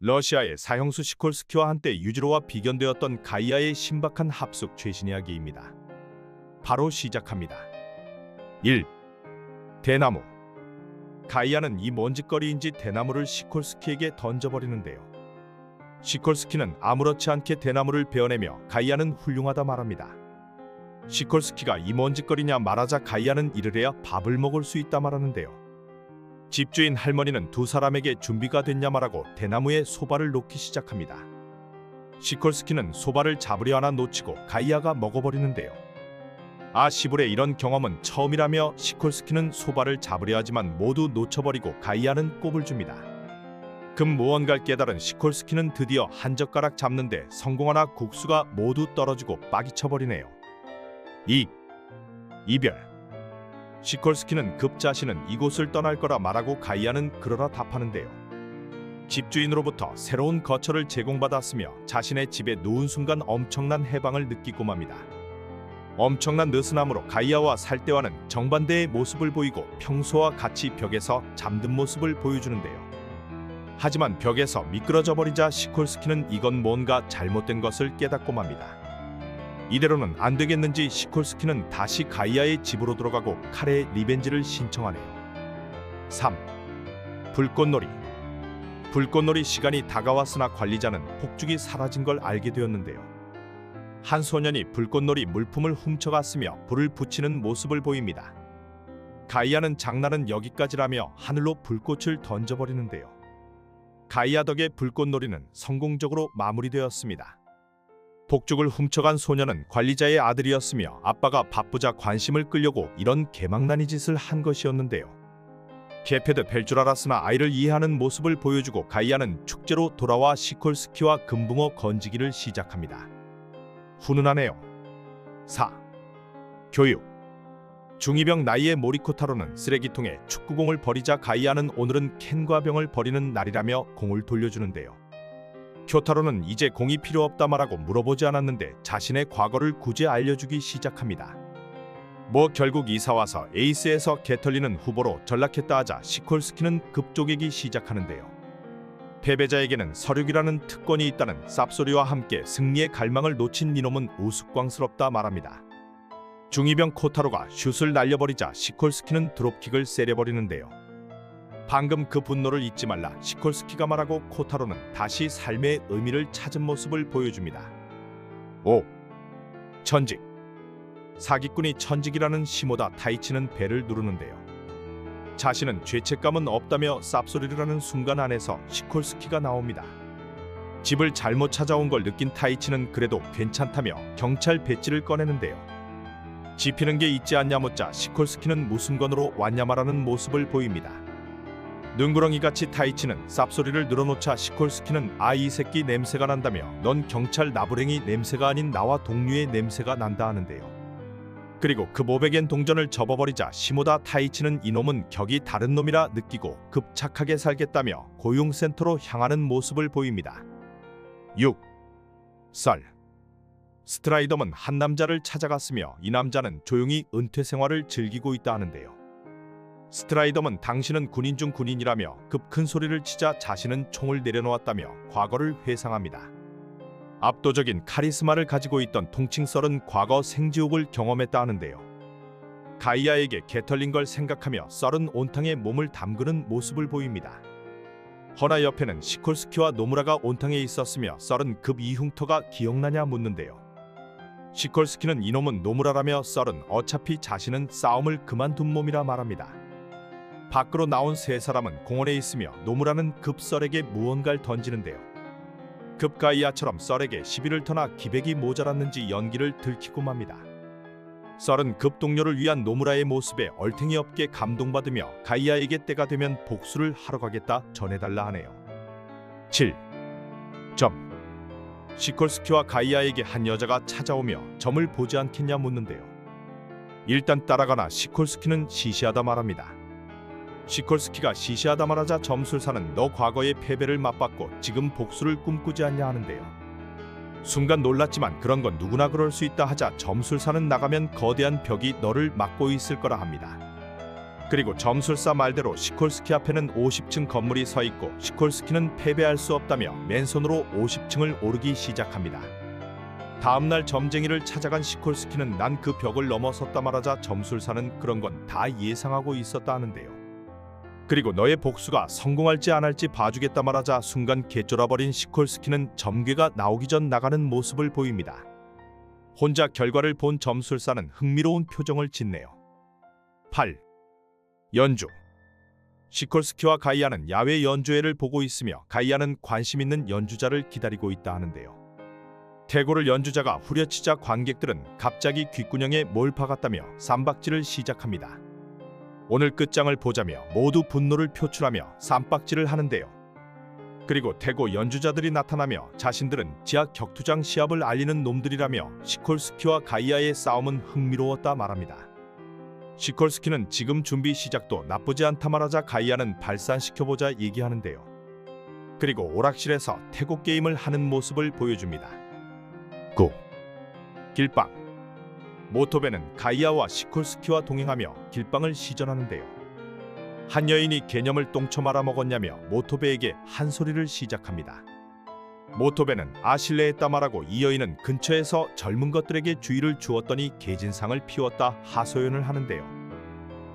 러시아의 사형수 시콜스키와 한때 유지로와 비견되었던 가이아의 신박한 합숙 최신 이야기입니다. 바로 시작합니다. 1. 대나무. 가이아는 이 먼지거리인지 대나무를 시콜스키에게 던져버리는데요. 시콜스키는 아무렇지 않게 대나무를 베어내며 가이아는 훌륭하다 말합니다. 시콜스키가 이 먼지거리냐 말하자 가이아는 이르래야 밥을 먹을 수 있다 말하는데요. 집주인 할머니는 두 사람에게 준비가 됐냐 말하고 대나무에 소바를 놓기 시작합니다. 시콜스키는 소바를 잡으려 하나 놓치고 가이아가 먹어버리는데요. 아 시불에 이런 경험은 처음이라며 시콜스키는 소바를 잡으려 하지만 모두 놓쳐버리고 가이아는 꼽을 줍니다. 금 무언가를 깨달은 시콜스키는 드디어 한 젓가락 잡는데 성공하나 국수가 모두 떨어지고 빡이 쳐버리네요. 2. 이별. 시콜스키는 급 자신은 이곳을 떠날 거라 말하고 가이아는 그러라 답하는데요. 집주인으로부터 새로운 거처를 제공받았으며 자신의 집에 누운 순간 엄청난 해방을 느끼고 맙니다. 엄청난 느슨함으로 가이아와 살 때와는 정반대의 모습을 보이고 평소와 같이 벽에서 잠든 모습을 보여주는데요. 하지만 벽에서 미끄러져 버리자 시콜스키는 이건 뭔가 잘못된 것을 깨닫고 맙니다. 이대로는 안 되겠는지 시콜스키는 다시 가이아의 집으로 돌아가고 칼의 리벤지를 신청하네요. 3. 불꽃놀이. 불꽃놀이 시간이 다가왔으나 관리자는 폭죽이 사라진 걸 알게 되었는데요. 한 소년이 불꽃놀이 물품을 훔쳐갔으며 불을 붙이는 모습을 보입니다. 가이아는 장난은 여기까지라며 하늘로 불꽃을 던져버리는데요. 가이아 덕에 불꽃놀이는 성공적으로 마무리되었습니다. 폭죽을 훔쳐간 소년은 관리자의 아들이었으며 아빠가 바쁘자 관심을 끌려고 이런 개망나니 짓을 한 것이었는데요. 개패드 뵐 줄 알았으나 아이를 이해하는 모습을 보여주고 가이아는 축제로 돌아와 시콜스키와 금붕어 건지기를 시작합니다. 훈훈하네요. 4. 교육. 중2병 나이의 모리코타로는 쓰레기통에 축구공을 버리자 가이아는 오늘은 캔과 병을 버리는 날이라며 공을 돌려주는데요. 쿄타로는 이제 공이 필요 없다 말하고 물어보지 않았는데 자신의 과거를 굳이 알려주기 시작합니다. 뭐 결국 이사와서 에이스에서 개털리는 후보로 전락했다 하자 시콜스키는 급조개기 시작하는데요. 패배자에게는 서륙이라는 특권이 있다는 쌉소리와 함께 승리의 갈망을 놓친 이놈은 우스꽝스럽다 말합니다. 중2병 코타로가 슛을 날려버리자 시콜스키는 드롭킥을 세려버리는데요. 방금 그 분노를 잊지 말라 시콜스키가 말하고 코타로는 다시 삶의 의미를 찾은 모습을 보여줍니다. 5. 천직. 사기꾼이 천직이라는 시모다 타이치는 배를 누르는데요. 자신은 죄책감은 없다며 쌉소리를 하는 순간 안에서 시콜스키가 나옵니다. 집을 잘못 찾아온 걸 느낀 타이치는 그래도 괜찮다며 경찰 배지를 꺼내는데요. 지피는 게 있지 않냐 묻자 시콜스키는 무슨 건으로 왔냐 말하는 모습을 보입니다. 눈구렁이같이 타이치는 쌉소리를 늘어놓자 시콜스키는 아 이 새끼 냄새가 난다며 넌 경찰 나부랭이 냄새가 아닌 나와 동료의 냄새가 난다 하는데요. 그리고 그 모백엔 동전을 접어버리자 시모다 타이치는 이놈은 격이 다른 놈이라 느끼고 급착하게 살겠다며 고용센터로 향하는 모습을 보입니다. 6. 썰. 스트라이덤은 한 남자를 찾아갔으며 이 남자는 조용히 은퇴 생활을 즐기고 있다 하는데요. 스트라이덤은 당신은 군인 중 군인이라며 급 큰 소리를 치자 자신은 총을 내려놓았다며 과거를 회상합니다. 압도적인 카리스마를 가지고 있던 통칭썰은 과거 생지옥을 경험했다 하는데요. 가이아에게 개털린 걸 생각하며 썰은 온탕에 몸을 담그는 모습을 보입니다. 허나 옆에는 시콜스키와 노무라가 온탕에 있었으며 썰은 급 이 흉터가 기억나냐 묻는데요. 시콜스키는 이놈은 노무라라며 썰은 어차피 자신은 싸움을 그만둔 몸이라 말합니다. 밖으로 나온 세 사람은 공원에 있으며 노무라는 급 썰에게 무언가를 던지는데요. 급 가이아처럼 썰에게 시비를 터나 기백이 모자랐는지 연기를 들키고 맙니다. 썰은 급 동료를 위한 노무라의 모습에 얼탱이 없게 감동받으며 가이아에게 때가 되면 복수를 하러 가겠다 전해달라 하네요. 7. 점. 시콜스키와 가이아에게 한 여자가 찾아오며 점을 보지 않겠냐 묻는데요. 일단 따라가나 시콜스키는 시시하다 말합니다. 시콜스키가 시시하다 말하자 점술사는 너 과거의 패배를 맛봤고 지금 복수를 꿈꾸지 않냐 하는데요. 순간 놀랐지만 그런 건 누구나 그럴 수 있다 하자 점술사는 나가면 거대한 벽이 너를 막고 있을 거라 합니다. 그리고 점술사 말대로 시콜스키 앞에는 50층 건물이 서 있고 시콜스키는 패배할 수 없다며 맨손으로 50층을 오르기 시작합니다. 다음날 점쟁이를 찾아간 시콜스키는 난 그 벽을 넘어섰다 말하자 점술사는 그런 건 다 예상하고 있었다 하는데요. 그리고 너의 복수가 성공할지 안 할지 봐주겠다 말하자 순간 개쫄아버린 시콜스키는 점괘가 나오기 전 나가는 모습을 보입니다. 혼자 결과를 본 점술사는 흥미로운 표정을 짓네요. 8. 연주. 시콜스키와 가이아는 야외 연주회를 보고 있으며 가이아는 관심 있는 연주자를 기다리고 있다 하는데요. 태고를 연주자가 후려치자 관객들은 갑자기 귓구녕에 뭘 박았다며 쌈박질을 시작합니다. 오늘 끝장을 보자며 모두 분노를 표출하며 쌈박질을 하는데요. 그리고 태고 연주자들이 나타나며 자신들은 지하 격투장 시합을 알리는 놈들이라며 시콜스키와 가이아의 싸움은 흥미로웠다 말합니다. 시콜스키는 지금 준비 시작도 나쁘지 않다 말하자 가이아는 발산시켜보자 얘기하는데요. 그리고 오락실에서 태고 게임을 하는 모습을 보여줍니다. 9. 길빵. 모토베는 가이아와 시콜스키와 동행하며 길빵을 시전하는데요. 한 여인이 개념을 똥쳐 말아먹었냐며 모토베에게 한 소리를 시작합니다. 모토베는 아실레했다 말하고 이 여인은 근처에서 젊은 것들에게 주의를 주었더니 개진상을 피웠다 하소연을 하는데요.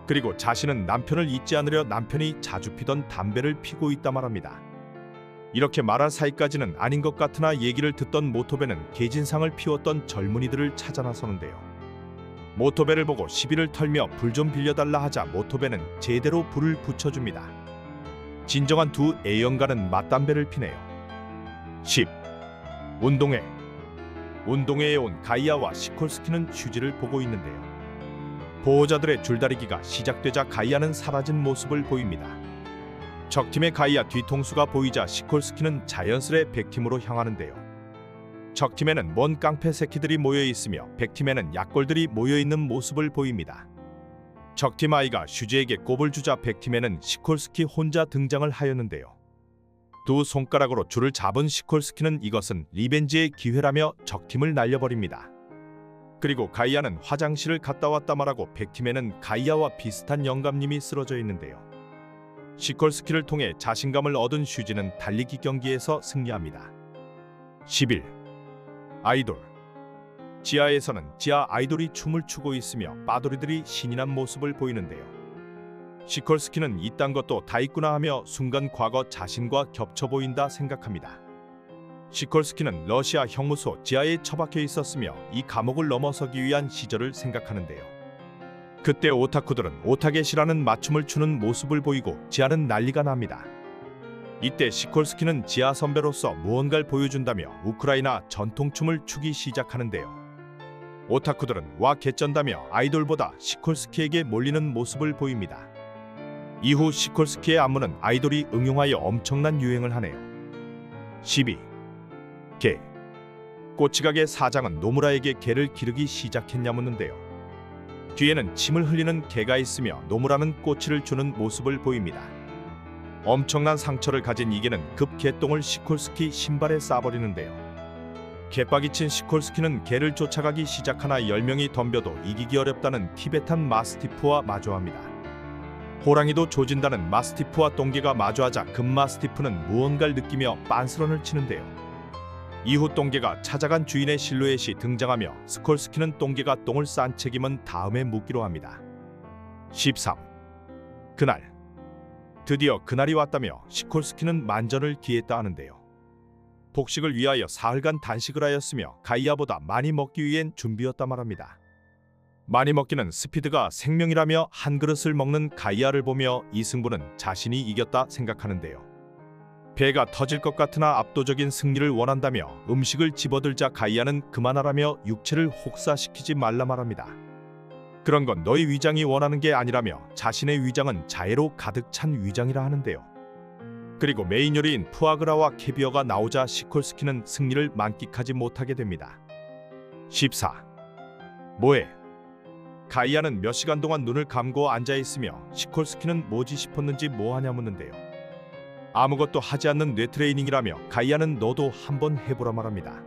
그리고 자신은 남편을 잊지 않으려 남편이 자주 피던 담배를 피고 있다 말합니다. 이렇게 말할 사이까지는 아닌 것 같으나 얘기를 듣던 모토베는 개진상을 피웠던 젊은이들을 찾아 나서는데요. 모토베를 보고 시비를 털며 불 좀 빌려달라 하자 모토베는 제대로 불을 붙여줍니다. 진정한 두 애연가는 맞담배를 피네요. 10. 운동회. 운동회에 온 가이아와 시콜스키는 휴지를 보고 있는데요. 보호자들의 줄다리기가 시작되자 가이아는 사라진 모습을 보입니다. 적팀의 가이아 뒤통수가 보이자 시콜스키는 자연스레 백팀으로 향하는데요. 적팀에는 먼 깡패 새끼들이 모여있으며 백팀에는 약골들이 모여있는 모습을 보입니다. 적팀 아이가 슈즈에게 꼽을 주자 백팀에는 시콜스키 혼자 등장을 하였는데요. 두 손가락으로 줄을 잡은 시콜스키는 이것은 리벤지의 기회라며 적팀을 날려버립니다. 그리고 가이아는 화장실을 갔다 왔다 말하고 백팀에는 가이아와 비슷한 영감님이 쓰러져 있는데요. 시콜스키를 통해 자신감을 얻은 슈즈는 달리기 경기에서 승리합니다. 11. 아이돌. 지하에서는 지하 아이돌이 춤을 추고 있으며 빠돌이들이 신이 난 모습을 보이는데요. 시콜스키는 이딴 것도 다 있구나 하며 순간 과거 자신과 겹쳐 보인다 생각합니다. 시콜스키는 러시아 형무소 지하에 처박혀 있었으며 이 감옥을 넘어서기 위한 시절을 생각하는데요. 그때 오타쿠들은 오타겟이라는 맞춤을 추는 모습을 보이고 지하는 난리가 납니다. 이때 시콜스키는 지하 선배로서 무언가를 보여준다며 우크라이나 전통춤을 추기 시작하는데요. 오타쿠들은 와 개쩐다며 아이돌보다 시콜스키에게 몰리는 모습을 보입니다. 이후 시콜스키의 안무는 아이돌이 응용하여 엄청난 유행을 하네요. 12. 개. 꼬치가게 사장은 노무라에게 개를 기르기 시작했냐 묻는데요. 뒤에는 침을 흘리는 개가 있으며 노무라는 꼬치를 주는 모습을 보입니다. 엄청난 상처를 가진 이 개는 급 개똥을 시콜스키 신발에 싸버리는데요. 개빡이 친 시콜스키는 개를 쫓아가기 시작하나 10명이 덤벼도 이기기 어렵다는 티베탄 마스티프와 마주합니다. 호랑이도 조진다는 마스티프와 똥개가 마주하자 금마스티프는 무언가를 느끼며 빤스런을 치는데요. 이후 똥개가 찾아간 주인의 실루엣이 등장하며 시콜스키는 똥개가 똥을 싼 책임은 다음에 묻기로 합니다. 13. 그날. 드디어 그날이 왔다며 시콜스키는 만전을 기했다 하는데요. 복식을 위하여 사흘간 단식을 하였으며 가이아보다 많이 먹기 위한 준비였다 말합니다. 많이 먹기는 스피드가 생명이라며 한 그릇을 먹는 가이아를 보며 이 승부는 자신이 이겼다 생각하는데요. 배가 터질 것 같으나 압도적인 승리를 원한다며 음식을 집어들자 가이아는 그만하라며 육체를 혹사시키지 말라 말합니다. 그런 건 너희 위장이 원하는 게 아니라며 자신의 위장은 자애로 가득 찬 위장이라 하는데요. 그리고 메인 요리인 푸아그라와 캐비어가 나오자 시콜스키는 승리를 만끽하지 못하게 됩니다. 14. 뭐해? 가이아는 몇 시간 동안 눈을 감고 앉아있으며 시콜스키는 뭐지 싶었는지 뭐하냐 묻는데요. 아무것도 하지 않는 뇌 트레이닝이라며 가이아는 너도 한번 해보라 말합니다.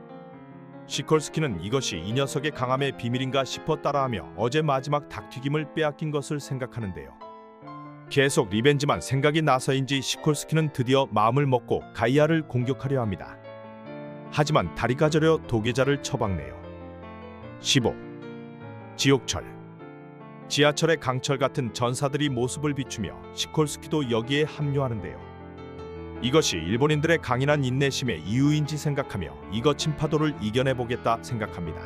시콜스키는 이것이 이 녀석의 강함의 비밀인가 싶어 따라하며 어제 마지막 닭튀김을 빼앗긴 것을 생각하는데요. 계속 리벤지만 생각이 나서인지 시콜스키는 드디어 마음을 먹고 가이아를 공격하려 합니다. 하지만 다리가 저려 도계자를 처박네요. 15. 지옥철. 지하철의 강철 같은 전사들이 모습을 비추며 시콜스키도 여기에 합류하는데요. 이것이 일본인들의 강인한 인내심의 이유인지 생각하며 이 거친 파도를 이겨내보겠다 생각합니다.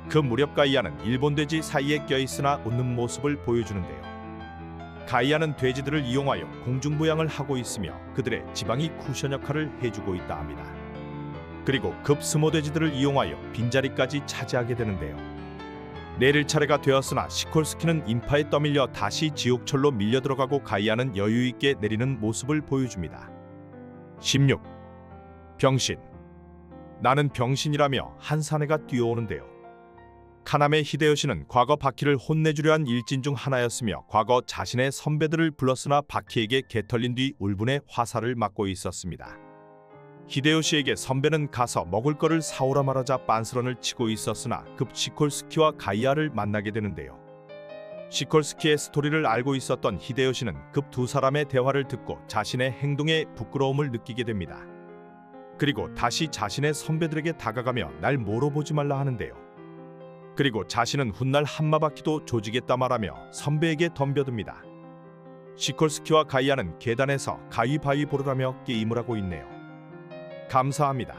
그 무렵 가이아는 일본 돼지 사이에 껴있으나 웃는 모습을 보여주는데요. 가이아는 돼지들을 이용하여 공중부양을 하고 있으며 그들의 지방이 쿠션 역할을 해주고 있다 합니다. 그리고 급 스모돼지들을 이용하여 빈자리까지 차지하게 되는데요. 내릴 차례가 되었으나 시콜스키는 인파에 떠밀려 다시 지옥철로 밀려 들어가고 가이아는 여유 있게 내리는 모습을 보여줍니다. 16. 병신. 나는 병신이라며 한 사내가 뛰어오는데요. 카나메 히데요시는 과거 바키를 혼내주려 한 일진 중 하나였으며 과거 자신의 선배들을 불렀으나 바키에게 개털린 뒤 울분의 화살을 맞고 있었습니다. 히데요시에게 선배는 가서 먹을 거를 사오라 말하자 빤스런을 치고 있었으나 급 시콜스키와 가이아를 만나게 되는데요. 시콜스키의 스토리를 알고 있었던 히데요시는 급 두 사람의 대화를 듣고 자신의 행동에 부끄러움을 느끼게 됩니다. 그리고 다시 자신의 선배들에게 다가가며 날 뭐로 보지 말라 하는데요. 그리고 자신은 훗날 한마바퀴도 조지겠다 말하며 선배에게 덤벼듭니다. 시콜스키와 가이아는 계단에서 가위바위보를 하며 게임을 하고 있네요. 감사합니다.